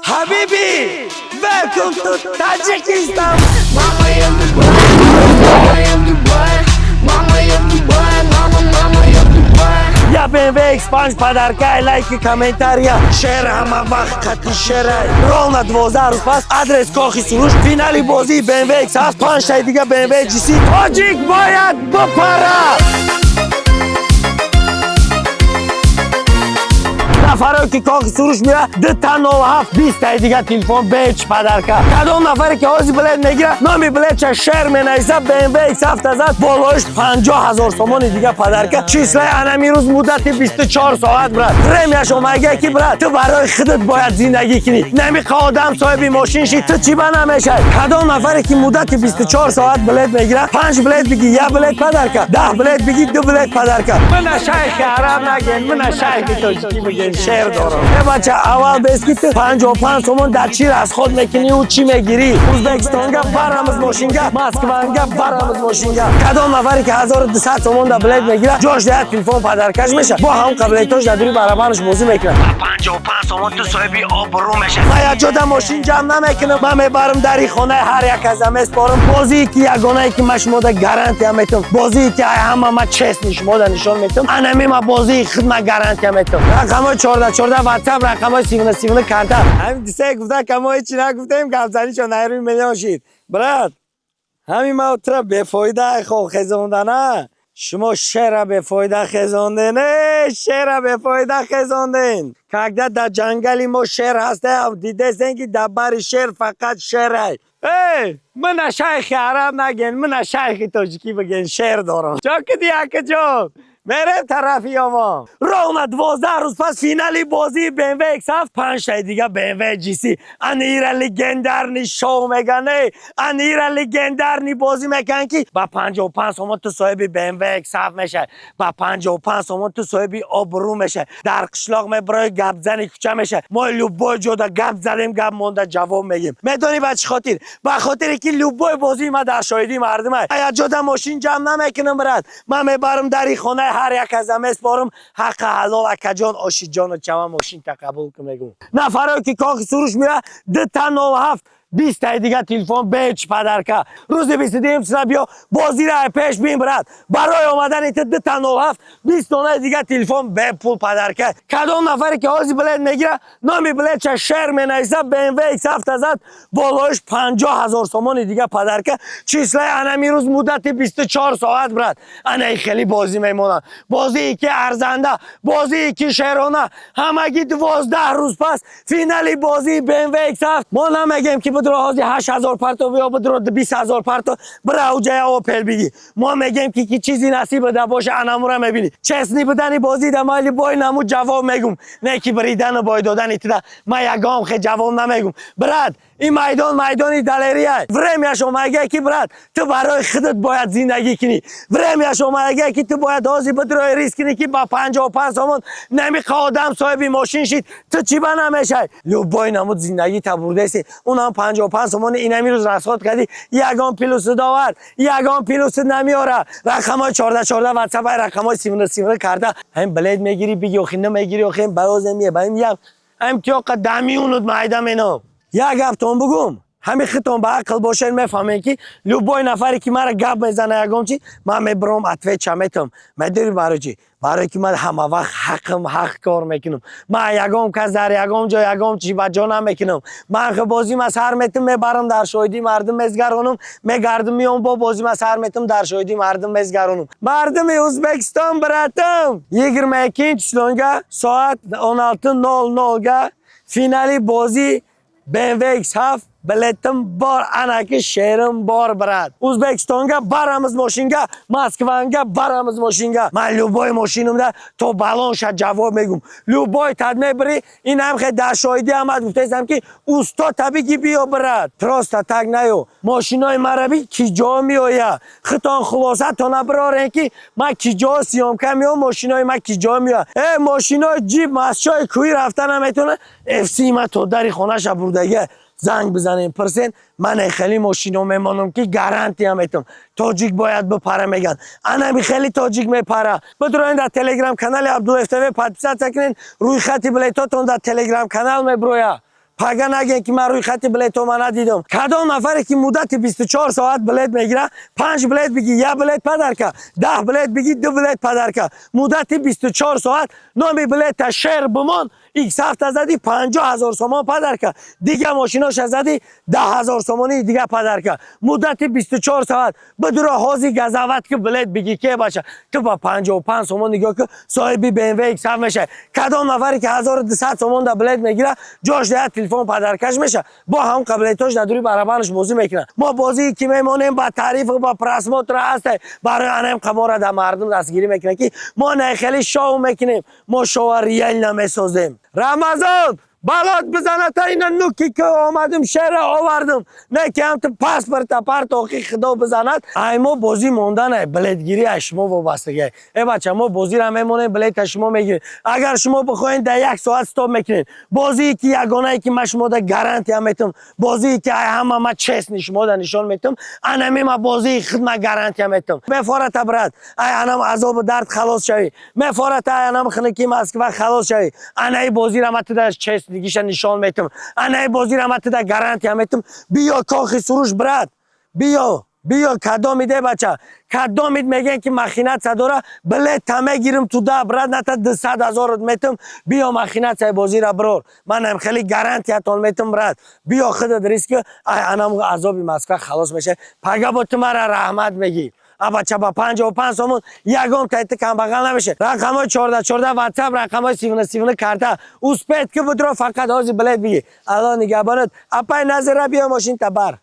Habibi, welcome to Tajikistan. Mama in Dubai, mama in Dubai, mama in Dubai, mama in Dubai. Я BMW X5 подарка, лайки, комментария. Шер ҳама вақт қати шерай. Рол на 12 рӯз пас, адрес Кохи Суруш, финали бозии BMW X7, 5 таи дига BMW GC. Тоҷик бояд бипара. нафаре ки Кохи Суруш мира 207 20 таи дига телефон беч подарка. Кадом нафаре ки ҳозир билет мегира, номи билетша шер менависа BMW X7 азад болоиш 50000 сомони дига подарка. числаи анами рӯз муддати 24 соат брат. Премияшо майга ки брат, ту барои худат бояд зиндагӣ кунӣ. Намиқа одам соҳиби мошин шӣ, ту чӣ ба намешавӣ? Кадом нафаре ки муддати 24 соат билет мегира, 5 билет биги 1 билет подарка, 10 билет биги 2 билет подарка. Мана шайхи араб наген, мана шайхи тоҷикӣ меген. شعر دارم بچه اول بسکیت 55 سومون در چی از خود میکنی و چی میگیری ازبکستانگا برامز ماشینگا مسکوانگا برامز ماشینگا کدام نفری که 1200 سومون در بلیت میگیره جاش در تلفن پدرکش میشه با هم قبلیتاش در دوری برابرش بازی میکنه 55 سومون تو صاحبی آبرو میشه من یک جا ماشین جمع نمیکنم من میبرم در خانه هر یک از میسپارم بازی که یگانه که من شما گارانتی میتونم بازی که همه ما چست شما نشون میتونم انمی ما بازی خدمت گارانتی میتونم رقم 14 واتساپ رقمای سیگنال کارت همین دیسه گفتن که ما هیچی نگفتیم گپزنی چون نیروی میلیونشید برات همین ما اترا بفایده خو خزوندن شما شعر بفایده خزوندین شعر بفایده خزوندین که در جنگلی ما شعر هسته دیده سنگی دبر شعر فقط شعر من شیخ عرب نگین من شیخ تاجیکی بگین شعر دارم چون که دیگه جان میرم طرفی آما رونا 12 روز پس فینالی بازی BMW X7 5 تای دیگه BMW GC انیرا لگندرنی شو میگنه انیرا لگندرنی بازی میگن که با 55 سومون تو صاحب BMW X7 میشه با 55 سومون تو صاحب آبرو میشه در قشلاق می برای گپ زنی کوچه میشه ما لوبای جدا گپ زدیم گپ مونده جواب میگیم میدونی بچه خاطر با خاطر که لوبای بازی ما در شاهدی مردمه یا جدا ماشین جمع نمیکنم برات من میبرم در خانه هر یک از میسپارم حق حلال اکجان آشی جان و چما ماشین تقبل که میگم نفره که کاخ سروش میره 207 20 تای دیگه تلفن بچ پدرکا روز 22 سال بیا بازی را پیش بین برات برای اومدن ایت 207 20 تای دیگه تلفن به پول پدرکا کدام نفری که حاضر بلیت میگیره نامی بلیت شهر مینویسه BMW X7 ازت بالایش 50000 سومون دیگه پدرکا چیسلای انمی روز مدت 24 ساعت برات انا خیلی بازی میمونه بازی که ارزنده بازی که شهرانه همگی 12 روز پس فینالی بازی BMW X7 ما نمیگیم که بدرو حاضی 8000 پرتو یا بدرو 20000 پرتو برای جای اوپل بگی ما میگیم که چیزی نصیب ده باشه انامورا میبینی چسنی بدنی بازی ده مالی بای نمو جواب میگم نه کی بریدن و بای دادن ایتدا ما یگام خیلی جواب نمیگم برات این میدانی دلیریه ورمیاشو میگه که برات تو برای خودت باید زندگی کنی ورمیاشو میگه که تو باید حاضی بدرو ریسک کنی که با 55 سومون نمیخه آدم صاحب ماشین شید تو چی با نمیشه لوبای نمود زندگی تبورده سی اونم 55 سومون اینمی روز رسخات کردی یگان پیلوس داور یگان پیلوس نمیاره رقمای 14 واتساپ رقمای 0 کرده هم بلد میگیری بگی اخی نمیگیری اخی باز نمیه بایم هم تو قدمی اونود میدم اینو یک گفتم بگم همین خطون با عقل باشین میفهمین که لوبای نفری که مرا گپ میزنه یگام چی من میبرم اتوی چمیتم میدونی برای چی برای که من همه وقت حق کار میکنم من یگام کس در یگام جا یگام چی با جا نمیکنم من خب بازی ما سر میتم میبرم در شاهدی مردم میزگرانم میگردم میام با بازی ما سر میتم در شاهدی مردم میزگرانم مردم ازبکستان براتم 22 چلونگا ساعت 16:00 فینالی بازی BMW X7 بلیتم بار اناکی شهرم بار برات ازبکستانگا برامز ماشینگا مسکوانگا برامز ماشینگا من لوبای ماشینم ده تو بالون شد جواب میگم لوبای تدمی بری این هم خیلی در شاهدی آمد گفتم که اوستا طبیعی بیا برات پراست تگ نیو ماشینای مربی کی جا میآید خطان خلاصه تا نبرارن که من کی جا سیام کمیام ماشینای من کی جا میآید ماشینای جیب مسچای کوی رفتن نمیتونه FC ما تو در خونه ش بردگه زنگ بزنیم پرسین من خیلی ماشینو میمانم که گارانتی هم میتونم تاجیک باید بپره میگن انا خیلی تاجیک میپره بدروین در تلگرام کانال عبدالفتوی پادپیسات کنین روی خط بلیتاتون در تلگرام کانال میبرویا پگه نگین که من روی خط بلیط ما ندیدم. کدام نفری که مدت 24 ساعت بلیط میگیره 5 بلیط بگی 1 بلیط پدر که 10 بلیط بگی 2 بلیط پدر که مدت 24 ساعت نامی بلیط شهر بمان ایکس هفته زدی 50,000 تومان پدر که دیگه ماشیناش زدی 10,000 تومانی دیگه پدر که مدت 24 ساعت بدون حاضی گزاوت که بلیط بگی که باشه تو با 55 تومان نگاه که صاحبی بی ام و ایکس هفت میشه. کدام نفری که 1200 تومان دا بلیط میگیره جاش ده تلفن پدرکش میشه با هم قبلیتاش در دوری برابرش بازی میکنن. ما بازی که میمونیم با تعریف و با پرسموت را هست برای انم قمار در مردم دستگیری میکنه که ما نه خیلی شاو میکنیم ما شاو ریال نمیسازیم. رمضان بلات بزنه تا این نوکی که آمدم شهر آوردم نه که هم تو پاسپورت پرتاقی خدا بزند. ای ما بازی موندن بلیطگیری اشما وابستگی. ای بچه ما بازی را میمونه بلیط شما میگیرید. اگر شما بخواین در 1 ساعت استاپ میکنین بازی که یگانه ای که من شما ده گارانتی هم میتم بازی که همه ما چست شما ده نشان میتم انمی ما بازی خدمت گارانتی هم میتم. مفارت برات ای انم عذاب درد خلاص شوی مفارت ای انم خنکی مسکو خلاص شوی انای بازی را مت در چست دیگه نشان میتم انای بازی را مت در گارانتی هم میتم. بیا کاخی سروش برات بیا کدام میده بچه کدام میگن که ماشینت داره بلیط تمه گیرم تو ده برات نه تا 200,000 میتم. بیا ماشینت بازی را برور من هم خیلی گارانتی اتون میتم برات بیا خودت ریسک انم عذابی مسکو خلاص میشه. پگه با تو مرا رحمت میگی بچه با 55 تومن یگام تایت کم بغل نمیشه. رقم های 14 واتساپ رقم های 39 کرده اوسپیت که بود رو فقط حاضی بلیط بگی الان نگهبانت اپای نظر بیا ماشین تبر